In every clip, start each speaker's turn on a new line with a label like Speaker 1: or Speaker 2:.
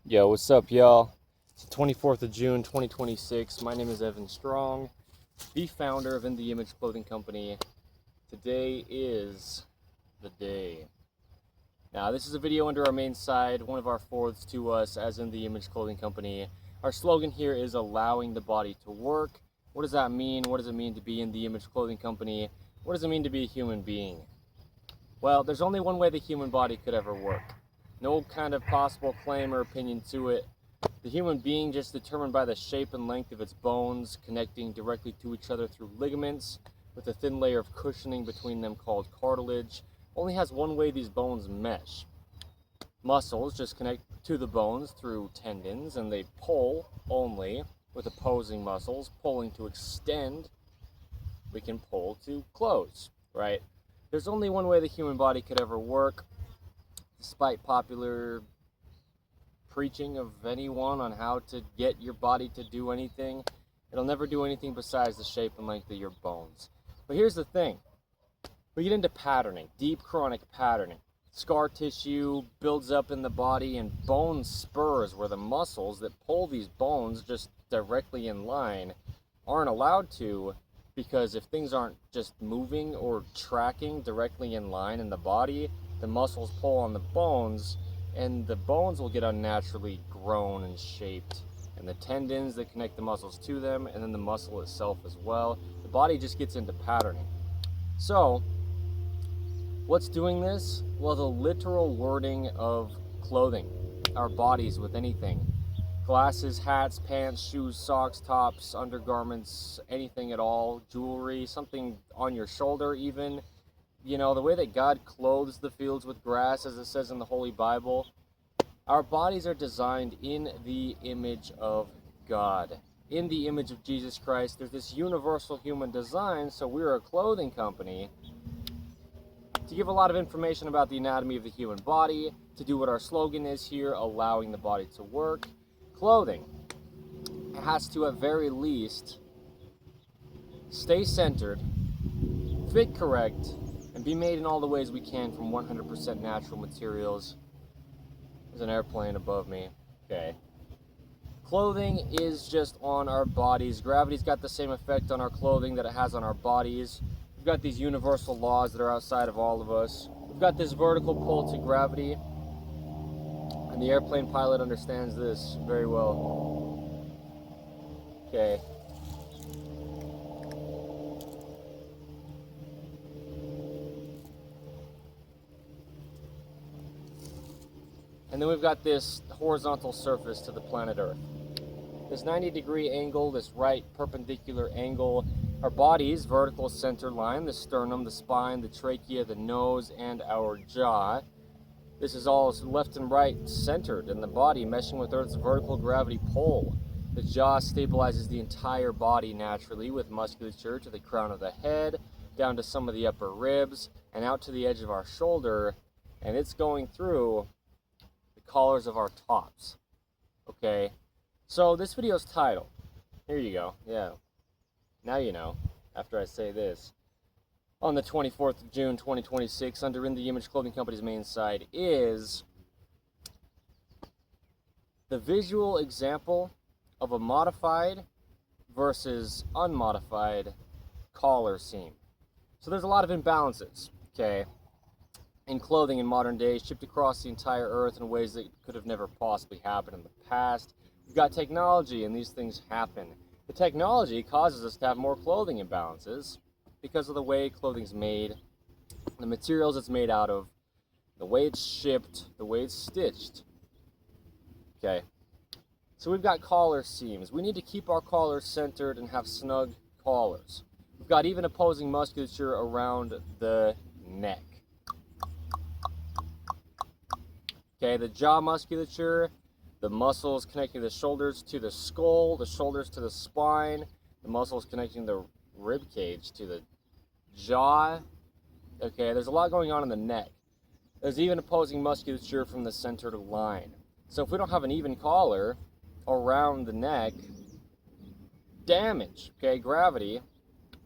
Speaker 1: Yo, what's up, y'all? It's the 24th of June, 2026. My name is Evan Strong, the founder of In the Image Clothing Company. Today is the day. Now, this is a video under our main side, one of our fourths to us as In the Image Clothing Company. Our slogan here is allowing the body to work. What does that mean? What does it mean to be In the Image Clothing Company? What does it mean to be a human being? Well, there's only one way the human body could ever work. No kind of possible claim or opinion to it. The human being, just determined by the shape and length of its bones, connecting directly to each other through ligaments, with a thin layer of cushioning between them called cartilage, only has one way these bones mesh. Muscles just connect to the bones through tendons, and they pull only with opposing muscles, pulling to extend. We can pull to close, right? There's only one way the human body could ever work. Despite popular preaching of anyone on how to get your body to do anything, it'll never do anything besides the shape and length of your bones. But here's the thing. We get into patterning, deep chronic patterning. Scar tissue builds up in the body, and bone spurs, where the muscles that pull these bones just directly in line aren't allowed to, because if things aren't just moving or tracking directly in line in the body, the muscles pull on the bones, and the bones will get unnaturally grown and shaped, and the tendons that connect the muscles to them, and then the muscle itself as well. The body just gets into patterning. So, what's doing this? Well, the literal wording of clothing, our bodies with anything. Glasses, hats, pants, shoes, socks, tops, undergarments, anything at all, jewelry, something on your shoulder even. You know, the way that God clothes the fields with grass, as it says in the Holy Bible, our bodies are designed in the image of God, in the image of Jesus Christ. There's this universal human design, so we're a clothing company to give a lot of information about the anatomy of the human body, to do what our slogan is here, allowing the body to work. Clothing has to, at very least, stay centered, fit correct, and be made in all the ways we can from 100% natural materials. There's an airplane above me. Okay. Clothing is just on our bodies. Gravity's got the same effect on our clothing that it has on our bodies. We've got these universal laws that are outside of all of us. We've got this vertical pull to gravity, and the airplane pilot understands this very well. Okay. And then we've got this horizontal surface to the planet Earth. This 90-degree angle, this right perpendicular angle, our body's vertical center line, the sternum, the spine, the trachea, the nose, and our jaw. This is all left and right centered in the body, meshing with Earth's vertical gravity pull. The jaw stabilizes the entire body naturally with musculature to the crown of the head, down to some of the upper ribs, and out to the edge of our shoulder, and it's going through collars of our tops. Okay, so this video's title, here you go, yeah, now you know, after I say this, on the 24th of June 2026, under In the Image Clothing Company's main side, is the visual example of a modified versus unmodified collar seam. So there's a lot of imbalances, okay, in clothing in modern days, shipped across the entire earth in ways that could have never possibly happened in the past. We've got technology, and these things happen. The technology causes us to have more clothing imbalances because of the way clothing's made, the materials it's made out of, the way it's shipped, the way it's stitched. Okay, so we've got collar seams. We need to keep our collars centered and have snug collars. We've got even opposing musculature around the neck. Okay, the jaw musculature, the muscles connecting the shoulders to the skull, the shoulders to the spine, the muscles connecting the rib cage to the jaw. Okay, there's a lot going on in the neck. There's even opposing musculature from the centered line. So if we don't have an even collar around the neck, damage, okay, gravity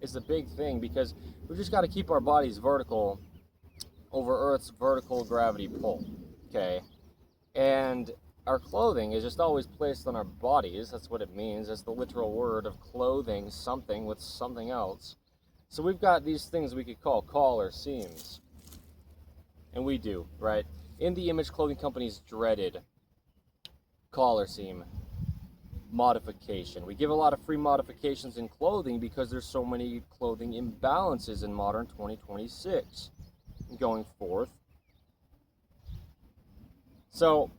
Speaker 1: is the big thing, because we've just got to keep our bodies vertical over Earth's vertical gravity pull. Okay, and our clothing is just always placed on our bodies. That's what it means. That's the literal word of clothing something with something else. So we've got these things we could call collar seams. And we do, right? In the Image Clothing Company's dreaded collar seam modification. We give a lot of free modifications in clothing because there's so many clothing imbalances in modern 2026 going forth. So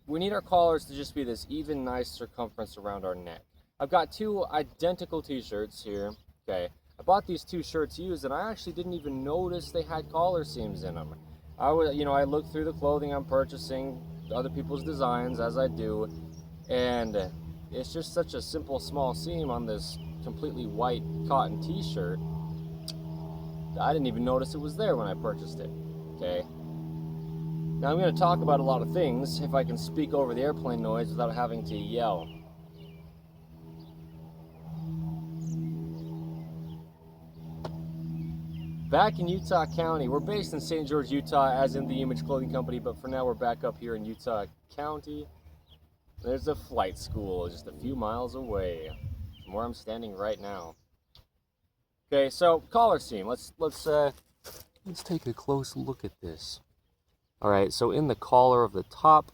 Speaker 1: we need our collars to just be this even, nice circumference around our neck. I've got two identical t-shirts here. Okay, I bought these two shirts used, and I actually didn't even notice they had collar seams in them. I look through the clothing I'm purchasing, other people's designs, as I do, and it's just such a simple, small seam on this completely white cotton t-shirt. I didn't even notice it was there when I purchased it. Okay. Now I'm going to talk about a lot of things if I can speak over the airplane noise without having to yell. Back in Utah County, we're based in St. George, Utah, as in the Image Clothing Company, but for now we're back up here in Utah County. There's a flight school just a few miles away from where I'm standing right now. Okay, so collar seam. Let's take a close look at this. All right, so in the collar of the top,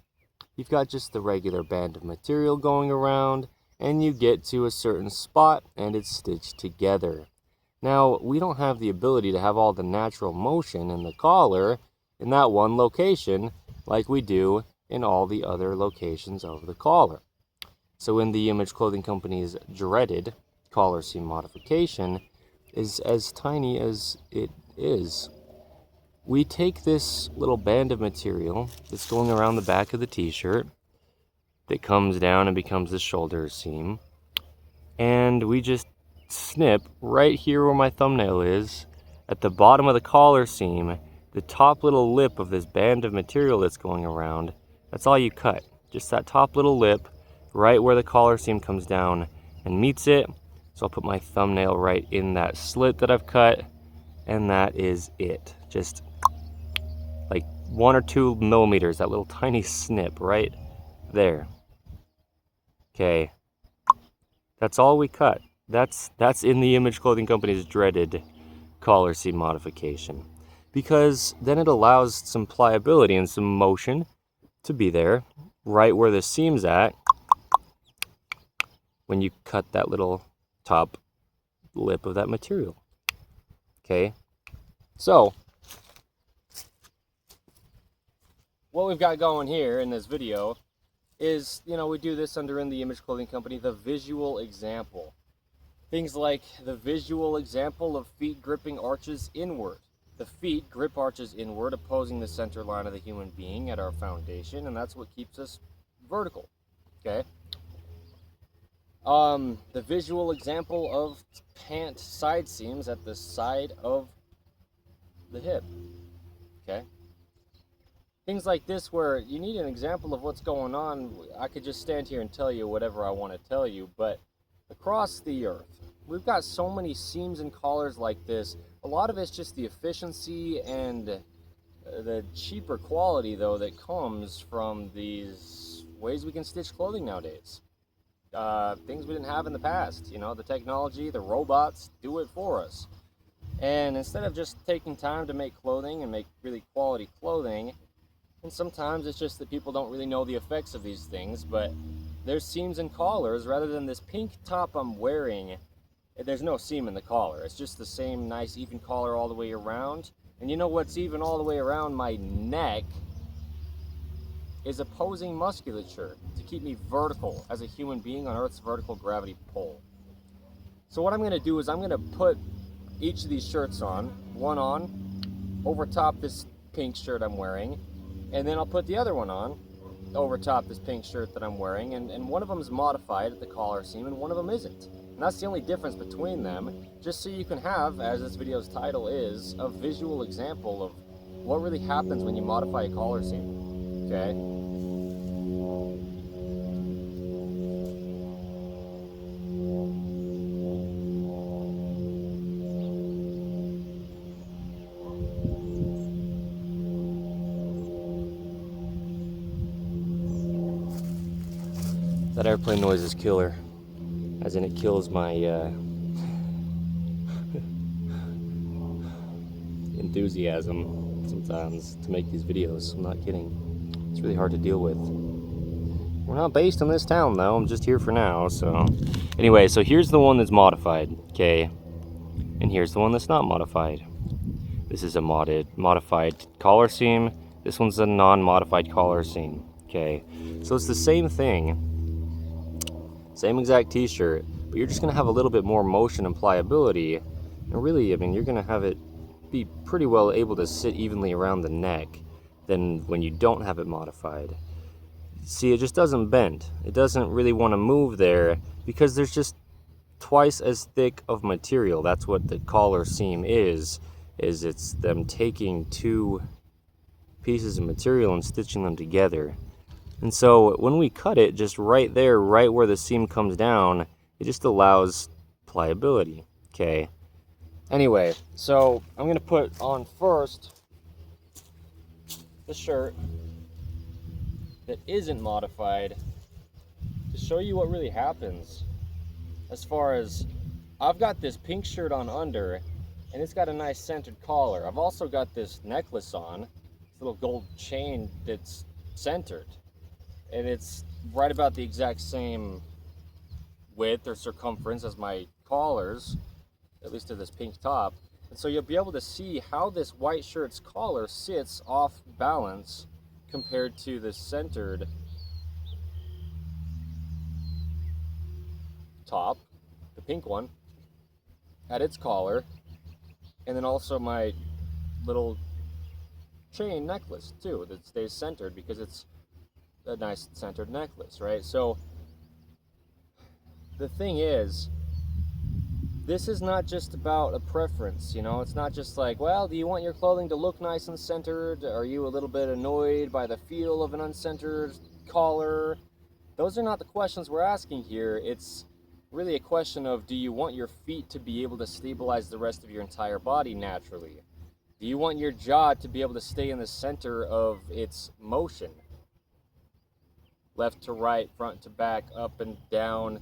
Speaker 1: you've got just the regular band of material going around, and you get to a certain spot and it's stitched together. Now, we don't have the ability to have all the natural motion in the collar in that one location like we do in all the other locations of the collar. So in the Image Clothing Company's dreaded collar seam modification is as tiny as it is. We take this little band of material that's going around the back of the t-shirt that comes down and becomes the shoulder seam, and we just snip right here where my thumbnail is at the bottom of the collar seam, the top little lip of this band of material that's going around. That's all you cut, just that top little lip right where the collar seam comes down and meets it. So I'll put my thumbnail right in that slit that I've cut, and that is it. Just like 1 or 2 millimeters, that little tiny snip right there. Okay, that's all we cut. That's in the Image Clothing Company's dreaded collar seam modification, because then it allows some pliability and some motion to be there right where the seam's at when you cut that little top lip of that material. Okay, so what we've got going here in this video is, we do this under in the Image Clothing Company, the visual example. Things like the visual example of feet gripping arches inward. The feet grip arches inward, opposing the center line of the human being at our foundation, and that's what keeps us vertical. Okay. The visual example of pant side seams at the side of the hip. Okay. Things like this where you need an example of what's going on. I could just stand here and tell you whatever I want to tell you, but across the earth, we've got so many seams and collars like this. A lot of it's just the efficiency and the cheaper quality, though, that comes from these ways we can stitch clothing nowadays. Things we didn't have in the past. The technology, the robots do it for us. And instead of just taking time to make clothing and make really quality clothing, and sometimes it's just that people don't really know the effects of these things, but there's seams and collars. Rather than this pink top I'm wearing, there's no seam in the collar. It's just the same nice even collar all the way around. And you know what's even all the way around my neck is opposing musculature to keep me vertical as a human being on Earth's vertical gravity pole. So what I'm going to do is I'm going to put each of these shirts on, one on over top this pink shirt I'm wearing, and then I'll put the other one on over top this pink shirt that I'm wearing, and one of them is modified at the collar seam and one of them isn't. And that's the only difference between them, just so you can have, as this video's title is, a visual example of what really happens when you modify a collar seam. Okay? That airplane noise is killer, as in it kills my enthusiasm sometimes to make these videos. I'm not kidding. It's really hard to deal with. We're not based in this town though, I'm just here for now, so. Anyway, so here's the one that's modified, okay? And here's the one that's not modified. This is a modified collar seam. This one's a non-modified collar seam, okay? So it's the same thing, same exact t-shirt, but you're just gonna have a little bit more motion and pliability. And really, I mean, you're gonna have it be pretty well able to sit evenly around the neck than when you don't have it modified. See, it just doesn't bend. It doesn't really want to move there because there's just twice as thick of material. That's what the collar seam is it's them taking two pieces of material and stitching them together. And so when we cut it just right there, right where the seam comes down, it just allows pliability, okay? Anyway, so I'm gonna put on first the shirt that isn't modified to show you what really happens. As far as, I've got this pink shirt on under, and it's got a nice centered collar. I've also got this necklace on, this little gold chain that's centered, and it's right about the exact same width or circumference as my collars, at least to this pink top. And so you'll be able to see how this white shirt's collar sits off balance compared to the centered top, the pink one, at its collar, and then also my little chain necklace too that stays centered because it's a nice centered necklace, right? So the thing is, this is not just about a preference, you know? It's not just like, well, do you want your clothing to look nice and centered? Are you a little bit annoyed by the feel of an uncentered collar? Those are not the questions we're asking here. It's really a question of, do you want your feet to be able to stabilize the rest of your entire body naturally? Do you want your jaw to be able to stay in the center of its motion? Left to right, front to back, up and down,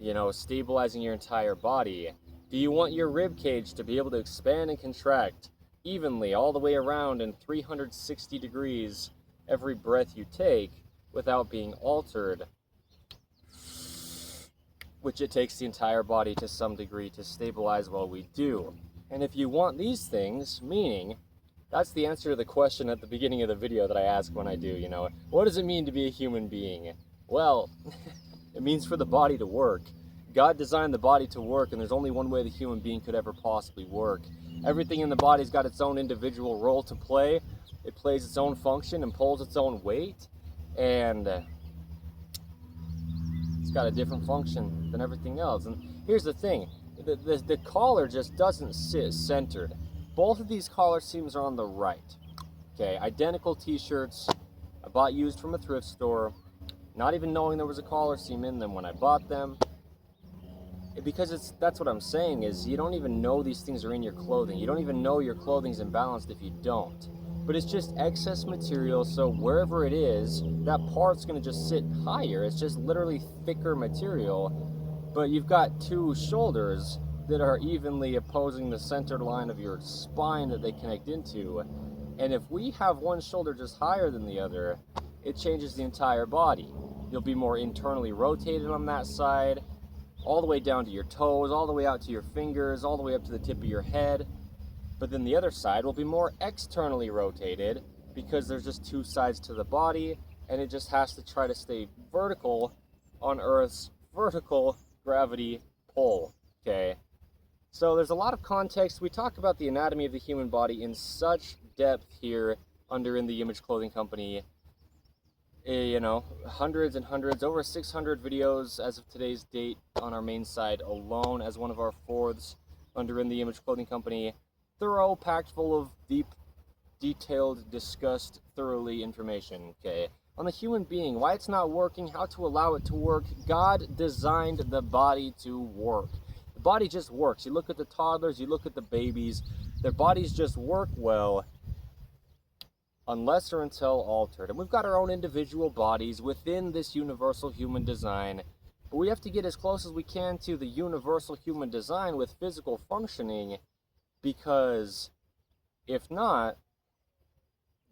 Speaker 1: you know, stabilizing your entire body. Do you want your rib cage to be able to expand and contract evenly all the way around in 360 degrees every breath you take without being altered? Which it takes the entire body to some degree to stabilize while we do. And if you want these things, meaning, that's the answer to the question at the beginning of the video that I ask when I do, you know, what does it mean to be a human being? Well, it means for the body to work. God designed the body to work, and there's only one way the human being could ever possibly work. Everything in the body's got its own individual role to play. It plays its own function and pulls its own weight, and it's got a different function than everything else. And here's the thing, the collar just doesn't sit centered. Both of these collar seams are on the right. Okay, identical t-shirts I bought used from a thrift store, not even knowing there was a collar seam in them when I bought them. Because that's what I'm saying, is you don't even know these things are in your clothing. You don't even know your clothing's imbalanced if you don't. But it's just excess material, so wherever it is, that part's gonna just sit higher. It's just literally thicker material, but you've got two shoulders that are evenly opposing the centered line of your spine that they connect into. And if we have one shoulder just higher than the other, it changes the entire body. You'll be more internally rotated on that side, all the way down to your toes, all the way out to your fingers, all the way up to the tip of your head. But then the other side will be more externally rotated because there's just two sides to the body, and it just has to try to stay vertical on Earth's vertical gravity pull, okay? So there's a lot of context. We talk about the anatomy of the human body in such depth here under In The Image Clothing Company. You know, hundreds and hundreds, over 600 videos as of today's date on our main site alone as one of our fourths under In The Image Clothing Company. Thorough, packed full of deep, detailed, discussed thoroughly information, okay? On the human being, why it's not working, how to allow it to work. God designed the body to work. The body just works. You look at the toddlers, you look at the babies, their bodies just work well unless or until altered. And we've got our own individual bodies within this universal human design, but we have to get as close as we can to the universal human design with physical functioning, because if not,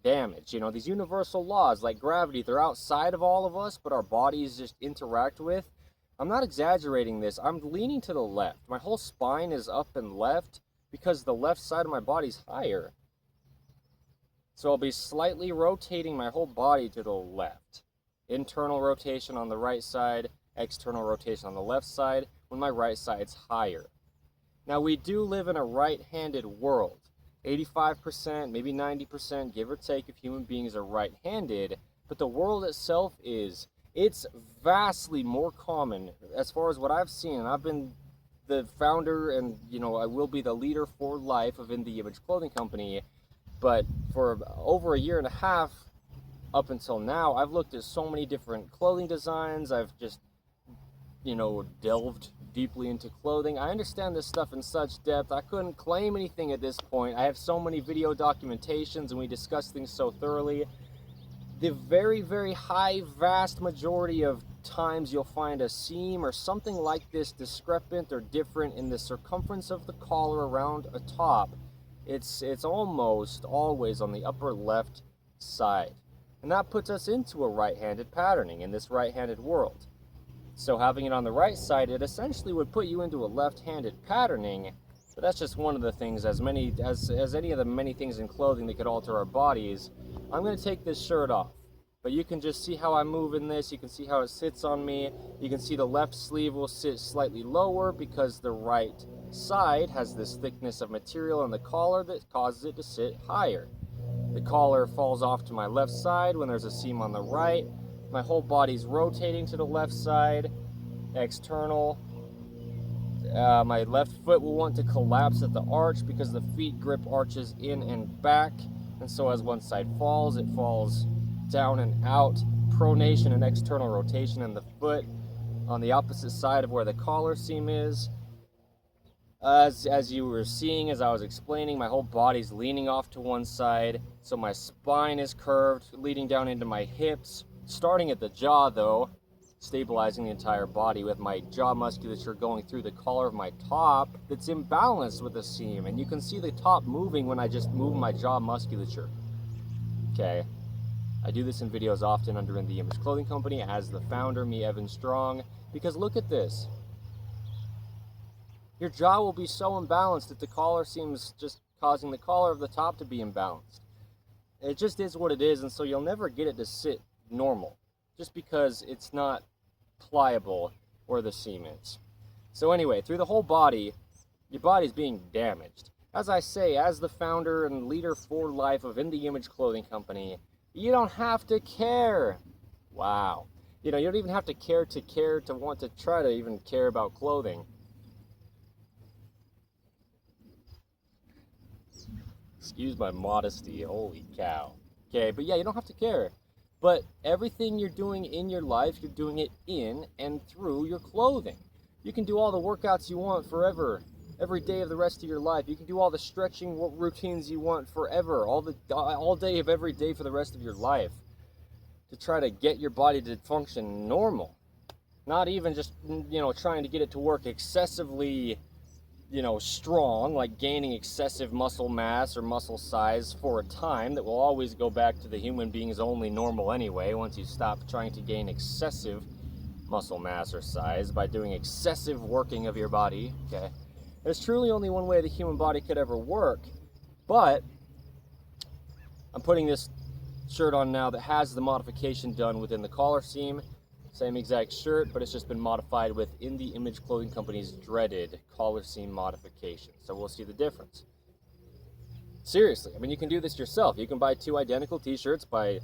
Speaker 1: damage. These universal laws like gravity, they're outside of all of us, but our bodies just interact with. I'm not exaggerating this. I'm leaning to the left. My whole spine is up and left because the left side of my body's higher. So I'll be slightly rotating my whole body to the left. Internal rotation on the right side, external rotation on the left side when my right side's higher. Now, we do live in a right-handed world. 85%, maybe 90%, give or take, of human beings are right-handed, but the world itself it's vastly more common as far as what I've seen. And I've been the founder and, I will be the leader for life of In The Image Clothing Company, but for over a year and a half up until now, I've looked at so many different clothing designs. I've just, delved deeply into clothing. I understand this stuff in such depth. I couldn't claim anything at this point. I have so many video documentations and we discuss things so thoroughly. The very, very high, vast majority of times you'll find a seam or something like this discrepant or different in the circumference of the collar around a top. It's almost always on the upper left side. And that puts us into a right-handed patterning in this right-handed world. So having it on the right side, it essentially would put you into a left-handed patterning, but that's just one of the things, as any of the many things in clothing that could alter our bodies. I'm going to take this shirt off, but you can just see how I move in this. You can see how it sits on me. You can see the left sleeve will sit slightly lower because the right side has this thickness of material on the collar that causes it to sit higher. The collar falls off to my left side when there's a seam on the right. My whole body's rotating to the left side, external. My left foot will want to collapse at the arch because the feet grip arches in and back. And so as one side falls, it falls down and out. Pronation and external rotation in the foot on the opposite side of where the collar seam is. As you were seeing, as I was explaining, my whole body's leaning off to one side. So my spine is curved, leading down into my hips. Starting at the jaw, though, stabilizing the entire body with my jaw musculature going through the collar of my top that's imbalanced with the seam. And you can see the top moving when I just move my jaw musculature. Okay, I do this in videos often under In The Image Clothing Company as the founder, me, Evan Strong, because look at this. Your jaw will be so imbalanced that the collar seam's just causing the collar of the top to be imbalanced. It just is what it is, and so you'll never get it to sit normal, just because it's not pliable where the seam is. So anyway, through the whole body, your body's being damaged. As I say, as the founder and leader for life of In The Image Clothing Company, you don't have to care. Wow. You don't even have to care to want to try to even care about clothing. Excuse my modesty, holy cow. Okay, but yeah, you don't have to care. But everything you're doing in your life, you're doing it in and through your clothing. You can do all the workouts you want forever, every day of the rest of your life. You can do all the stretching routines you want forever, all day of every day for the rest of your life, to try to get your body to function normal. Not even just, trying to get it to work excessively, strong, like gaining excessive muscle mass or muscle size for a time that will always go back to the human being's only normal anyway once you stop trying to gain excessive muscle mass or size by doing excessive working of your body. Okay, there's truly only one way the human body could ever work, but I'm putting this shirt on now that has the modification done within the collar seam. Same exact shirt, but it's just been modified with In The Image Clothing Company's dreaded collar seam modification. So we'll see the difference. Seriously, you can do this yourself. You can buy 2 identical t-shirts by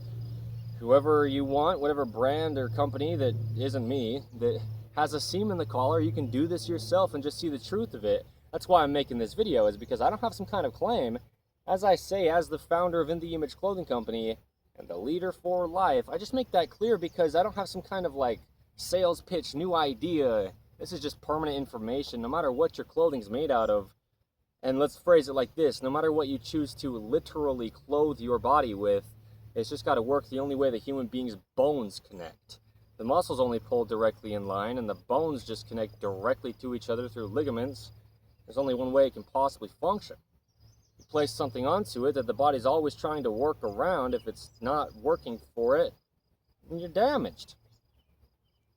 Speaker 1: whoever you want, whatever brand or company that isn't me, that has a seam in the collar. You can do this yourself and just see the truth of it. That's why I'm making this video, is because I don't have some kind of claim. As I say, as the founder of In The Image Clothing Company, and the leader for life, I just make that clear because I don't have some kind of sales pitch, new idea. This is just permanent information. No matter what your clothing's made out of, and let's phrase it like this, no matter what you choose to literally clothe your body with, It's just got to work the only way the human being's bones connect. The muscles only pull directly in line, and the bones just connect directly to each other through ligaments. There's only one way it can possibly function. You place something onto it that the body's always trying to work around. If it's not working for it, then you're damaged.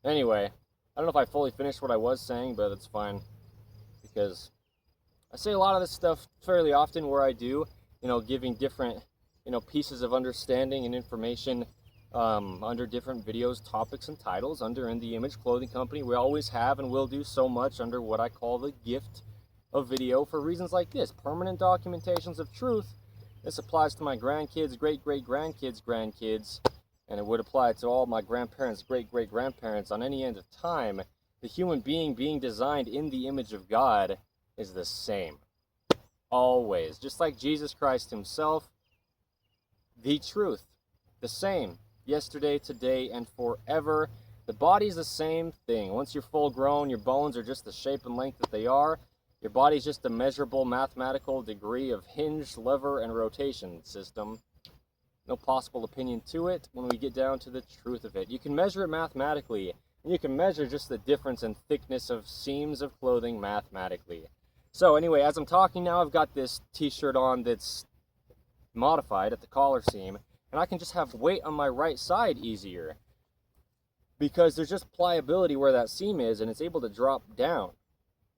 Speaker 1: Anyway, I don't know if I fully finished what I was saying, but it's fine, because I say a lot of this stuff fairly often where I do, giving different, pieces of understanding and information under different videos, topics, and titles under In The Image Clothing Company. We always have and will do so much under what I call the gift of video for reasons like this. Permanent documentations of truth. This applies to my grandkids, great-great-grandkids' grandkids, and it would apply to all my grandparents, great-great-grandparents on any end of time. The human being designed in the image of God is the same. Always. Just like Jesus Christ himself, the truth, the same. Yesterday, today, and forever. The body's the same thing. Once you're full grown, your bones are just the shape and length that they are. Your body's just a measurable mathematical degree of hinge, lever, and rotation system. No possible opinion to it when we get down to the truth of it. You can measure it mathematically, and you can measure just the difference in thickness of seams of clothing mathematically. So anyway, as I'm talking now, I've got this t-shirt on that's modified at the collar seam, and I can just have weight on my right side easier because there's just pliability where that seam is, and it's able to drop down.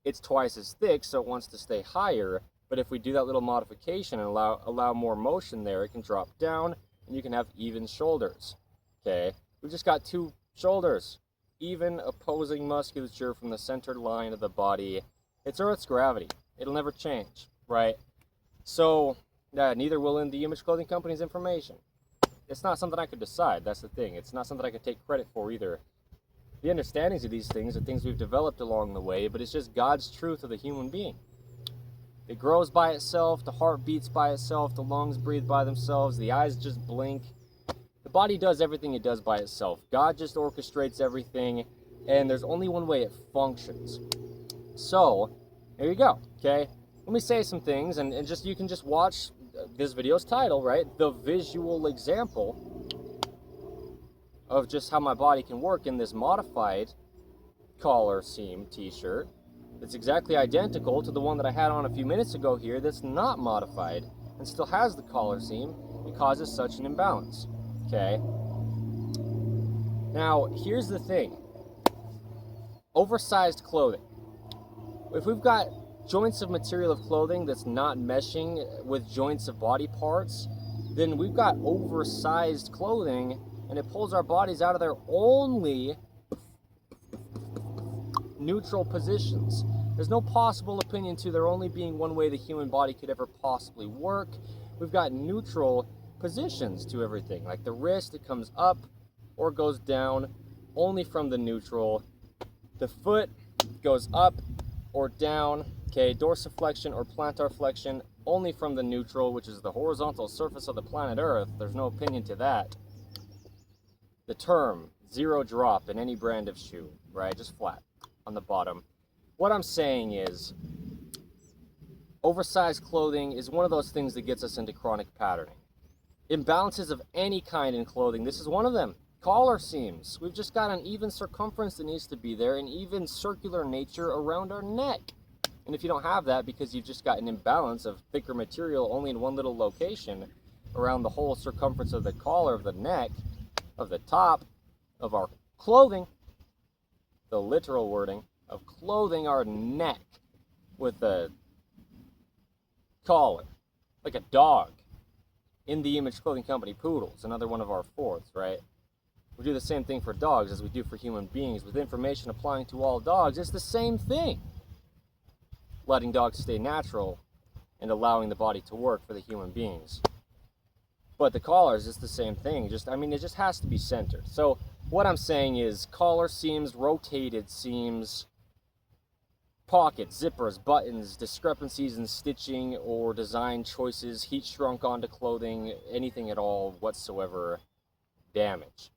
Speaker 1: It's twice as thick, so it wants to stay higher, but if we do that little modification and allow more motion there, it can drop down, and you can have even shoulders. Okay, we've just got two shoulders, even opposing musculature from the center line of the body. It's Earth's gravity. It'll never change, right? So, neither will In The Image Clothing Company's information. It's not something I could decide. That's the thing. It's not something I could take credit for either. The understandings of these things are things we've developed along the way, but it's just God's truth of the human being. It grows by itself, the heart beats by itself, the lungs breathe by themselves, the eyes just blink. The body does everything it does by itself. God just orchestrates everything, and there's only one way it functions. So, there you go, okay? Let me say some things, and just you can just watch this video's title, right? The visual example of just how my body can work in this modified collar seam t-shirt. It's exactly identical to the one that I had on a few minutes ago here that's not modified and still has the collar seam. It causes such an imbalance, okay? Now, here's the thing. Oversized clothing. If we've got joints of material of clothing that's not meshing with joints of body parts, then we've got oversized clothing, and it pulls our bodies out of their only neutral positions. There's no possible opinion to there only being one way the human body could ever possibly work. We've got neutral positions to everything. Like the wrist, it comes up or goes down only from the neutral. The foot goes up or down, okay, dorsiflexion or plantar flexion only from the neutral, which is the horizontal surface of the planet Earth. There's no opinion to that. The term, zero drop in any brand of shoe, right? Just flat on the bottom. What I'm saying is, oversized clothing is one of those things that gets us into chronic patterning. Imbalances of any kind in clothing, this is one of them. Collar seams. We've just got an even circumference that needs to be there, an even circular nature around our neck. And if you don't have that because you've just got an imbalance of thicker material only in one little location around the whole circumference of the collar of the neck, of the top of our clothing, the literal wording of clothing our neck with a collar, like a dog. In the Image Clothing Company poodles, another one of our fourths, right? We do the same thing for dogs as we do for human beings. With information applying to all dogs, it's the same thing. Letting dogs stay natural and allowing the body to work for the human beings. But the collars is the same thing. It just has to be centered. So what I'm saying is collar seams, rotated seams, pockets, zippers, buttons, discrepancies in stitching or design choices, heat shrunk onto clothing, anything at all whatsoever, damage.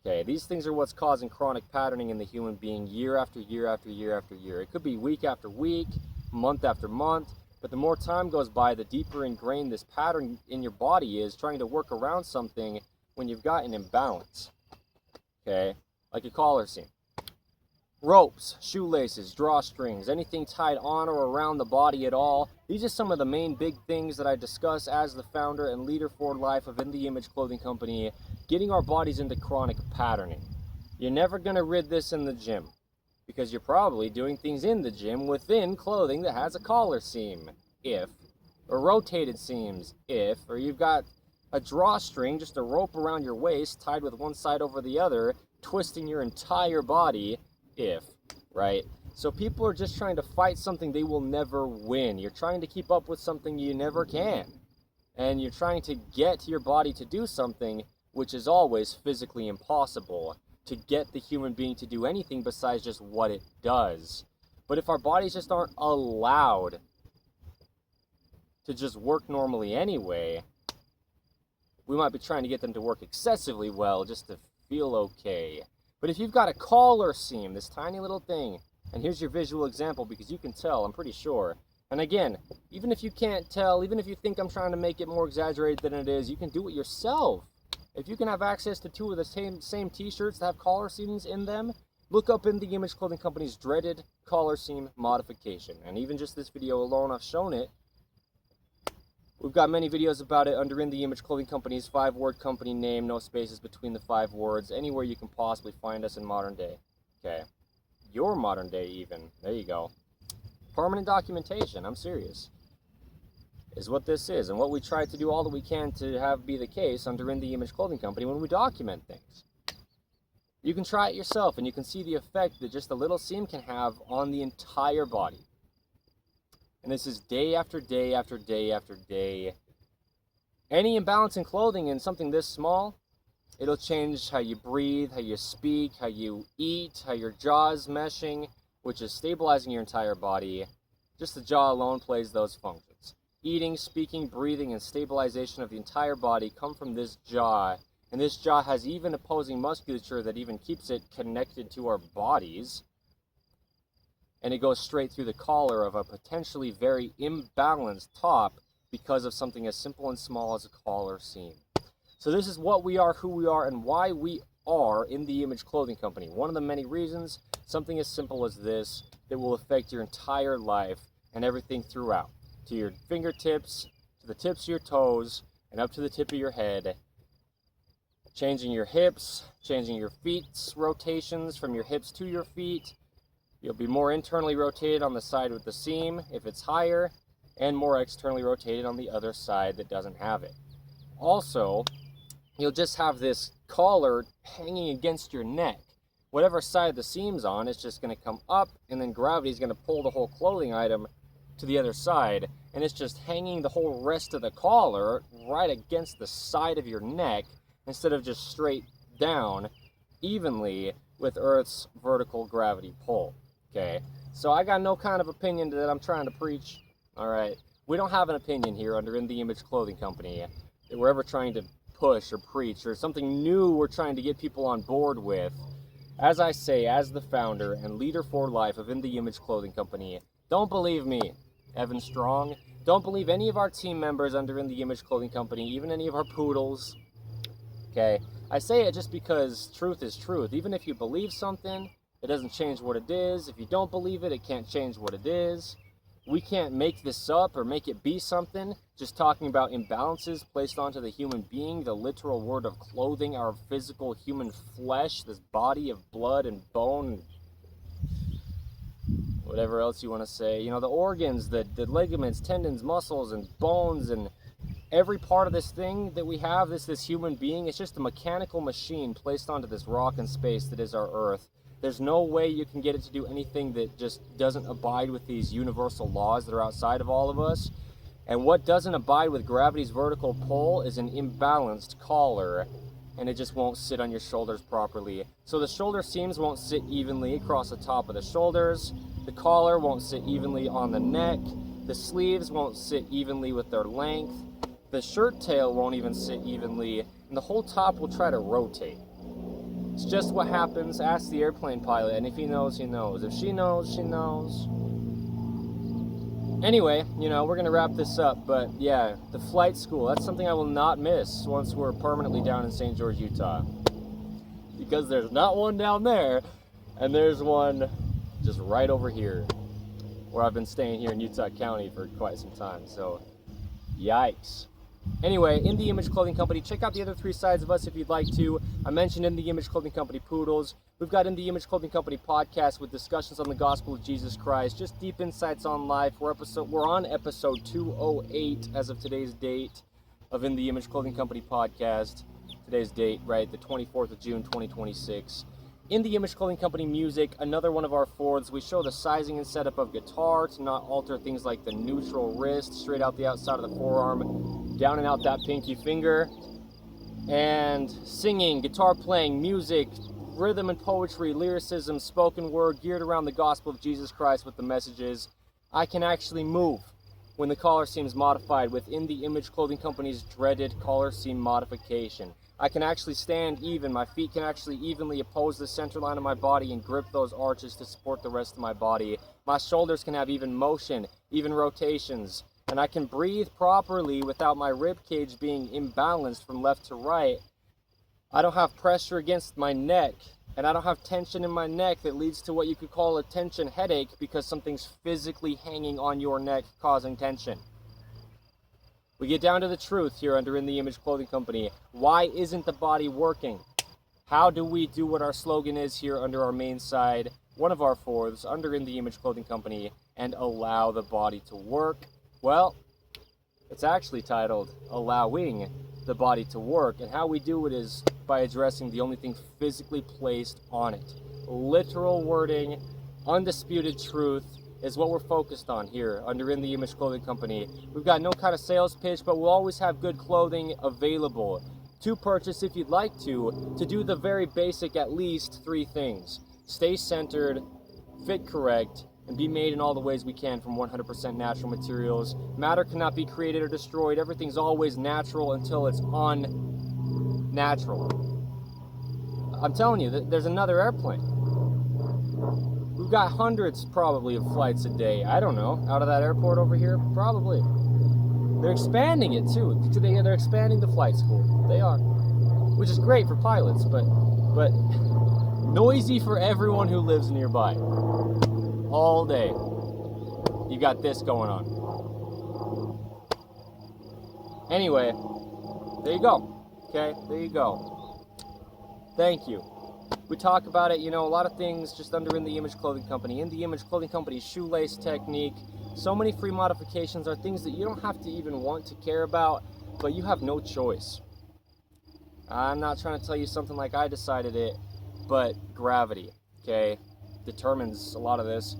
Speaker 1: Okay, these things are what's causing chronic patterning in the human being year after year after year after year. It could be week after week, month after month, But the more time goes by, the deeper ingrained this pattern in your body is, trying to work around something when you've got an imbalance. Okay, like a collar seam. Ropes, shoelaces, drawstrings, anything tied on or around the body at all. These are some of the main big things that I discuss as the founder and leader for life of In The Image Clothing Company, getting our bodies into chronic patterning. You're never going to rid this in the gym, because you're probably doing things in the gym within clothing that has a collar seam, or rotated seams, or you've got a drawstring, just a rope around your waist tied with one side over the other, twisting your entire body, right? So people are just trying to fight something they will never win. You're trying to keep up with something you never can. And you're trying to get your body to do something which is always physically impossible, to get the human being to do anything besides just what it does. But if our bodies just aren't allowed to just work normally anyway, we might be trying to get them to work excessively well just to feel okay. But if you've got a collar seam, this tiny little thing, and here's your visual example because you can tell, I'm pretty sure. And again, even if you can't tell, even if you think I'm trying to make it more exaggerated than it is, you can do it yourself. If you can have access to two of the same t-shirts that have collar seams in them, look up In The Image Clothing Company's dreaded collar seam modification. And even just this video alone, I've shown it. We've got many videos about it under In The Image Clothing Company's 5-word company name, no spaces between the 5 words, anywhere you can possibly find us in modern day. Okay. Your modern day even. There you go. Permanent documentation, I'm serious, is what this is, and what we try to do all that we can to have be the case under In The Image Clothing Company when we document things. You can try it yourself, and you can see the effect that just a little seam can have on the entire body. And this is day after day after day after day. Any imbalance in clothing in something this small, it'll change how you breathe, how you speak, how you eat, how your jaw's meshing, which is stabilizing your entire body. Just the jaw alone plays those functions. Eating, speaking, breathing, and stabilization of the entire body come from this jaw. And this jaw has even opposing musculature that even keeps it connected to our bodies. And it goes straight through the collar of a potentially very imbalanced top because of something as simple and small as a collar seam. So this is what we are, who we are, and why we are In The Image Clothing Company. One of the many reasons, something as simple as this, that will affect your entire life and everything throughout. To your fingertips, to the tips of your toes, and up to the tip of your head. Changing your hips, changing your feet's rotations from your hips to your feet. You'll be more internally rotated on the side with the seam if it's higher, and more externally rotated on the other side that doesn't have it. Also, you'll just have this collar hanging against your neck. Whatever side the seam's on, it's just going to come up, and then gravity's going to pull the whole clothing item to the other side, and it's just hanging the whole rest of the collar right against the side of your neck instead of just straight down evenly with Earth's vertical gravity pull. Okay, so I got no kind of opinion that I'm trying to preach. All right, we don't have an opinion here under In The Image Clothing Company that we're ever trying to push or preach, or something new we're trying to get people on board with. As I say, as the founder and leader for life of In The Image Clothing Company, don't believe me, Evan Strong. Don't believe any of our team members under In The Image Clothing Company, even any of our poodles. Okay, I say it just because truth is truth. Even if you believe something, it doesn't change what it is. If you don't believe it, it can't change what it is. We can't make this up or make it be something. Just talking about imbalances placed onto the human being, the literal word of clothing, our physical human flesh, this body of blood and bone, whatever else you want to say. You know, the organs, the ligaments, tendons, muscles, and bones, and every part of this thing that we have, this human being, it's just a mechanical machine placed onto this rock and space that is our Earth. There's no way you can get it to do anything that just doesn't abide with these universal laws that are outside of all of us. And what doesn't abide with gravity's vertical pull is an imbalanced collar, and it just won't sit on your shoulders properly. So the shoulder seams won't sit evenly across the top of the shoulders, the collar won't sit evenly on the neck, the sleeves won't sit evenly with their length, the shirt tail won't even sit evenly, and the whole top will try to rotate. It's just what happens. Ask the airplane pilot, and if he knows, he knows. If she knows, she knows. Anyway, we're going to wrap this up, but yeah, the flight school, that's something I will not miss once we're permanently down in St. George, Utah. Because there's not one down there, and there's one just right over here, where I've been staying here in Utah County for quite some time, so yikes. Anyway, In The Image Clothing Company, check out the other 3 sides of us if you'd like to. I mentioned In The Image Clothing Company Poodles. We've got In The Image Clothing Company podcast with discussions on the gospel of Jesus Christ, just deep insights on life. We're on episode 208 as of today's date of In The Image Clothing Company podcast. Today's date, right, the 24th of June, 2026. In The Image Clothing Company music, another one of our fourths. We show the sizing and setup of guitar to not alter things like the neutral wrist, straight out the outside of the forearm, down and out that pinky finger, and singing, guitar playing, music, rhythm and poetry, lyricism, spoken word, geared around the gospel of Jesus Christ with the messages. I can actually move when the collar seam's modified within the Image Clothing Company's dreaded collar seam modification. I can actually stand even. My feet can actually evenly oppose the center line of my body and grip those arches to support the rest of my body. My shoulders can have even motion, even rotations. And I can breathe properly without my rib cage being imbalanced from left to right. I don't have pressure against my neck, and I don't have tension in my neck that leads to what you could call a tension headache because something's physically hanging on your neck causing tension. We get down to the truth here under In The Image Clothing Company. Why isn't the body working? How do we do what our slogan is here under our main side, one of our fourths, under In The Image Clothing Company, and allow the body to work? Well, it's actually titled Allowing the Body to Work, and how we do it is by addressing the only thing physically placed on it. Literal wording, undisputed truth, is what we're focused on here under In The Image Clothing Company. We've got no kind of sales pitch, but we'll always have good clothing available to purchase if you'd like to do the very basic at least 3 things. Stay centered, fit correct, and be made in all the ways we can from 100% natural materials. Matter cannot be created or destroyed. Everything's always natural until it's unnatural. I'm telling you, there's another airplane. We've got hundreds probably of flights a day, I don't know, out of that airport over here, probably. They're expanding it too. They're expanding the flight school. They are. Which is great for pilots, but noisy for everyone who lives nearby. All day. You got this going on. Anyway, there you go. Okay, there you go. Thank you. We talk about it, a lot of things just under In The Image Clothing Company. In The Image Clothing Company shoelace technique. So many free modifications are things that you don't have to even want to care about, but you have no choice. I'm not trying to tell you something like I decided it, but gravity, okay, determines a lot of this.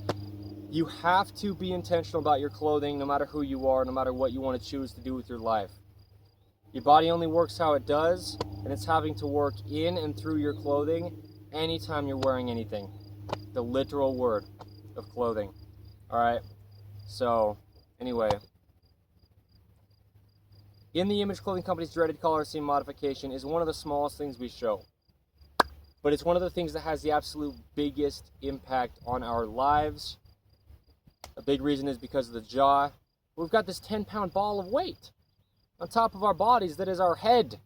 Speaker 1: You have to be intentional about your clothing, no matter who you are, no matter what you want to choose to do with your life. Your body only works how it does, and it's having to work in and through your clothing anytime you're wearing anything. The literal word of clothing. Alright? So, anyway. In The Image Clothing Company's dreaded collar seam modification is one of the smallest things we show. But it's one of the things that has the absolute biggest impact on our lives. A big reason is because of the jaw. We've got this 10-pound ball of weight on top of our bodies that is our head.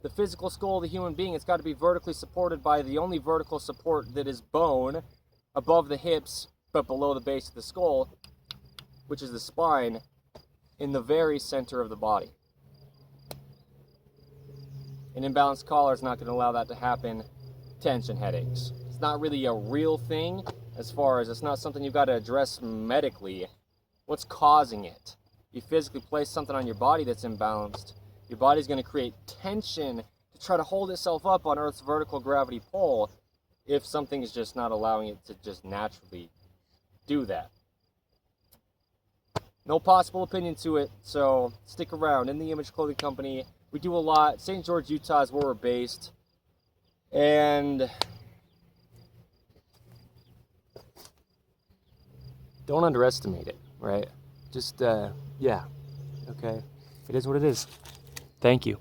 Speaker 1: The physical skull of the human being, it's got to be vertically supported by the only vertical support that is bone above the hips but below the base of the skull, which is the spine, in the very center of the body. An imbalanced collar is not going to allow that to happen. Tension headaches. It's not really a real thing, as far as it's not something you've got to address medically. What's causing it? You physically place something on your body that's imbalanced. Your body's going to create tension to try to hold itself up on Earth's vertical gravity pull if something is just not allowing it to just naturally do that. No possible opinion to it, so stick around. In The Image Clothing Company, we do a lot. St. George, Utah is where we're based. And don't underestimate it, right? Just, yeah. Okay. It is what it is. Thank you.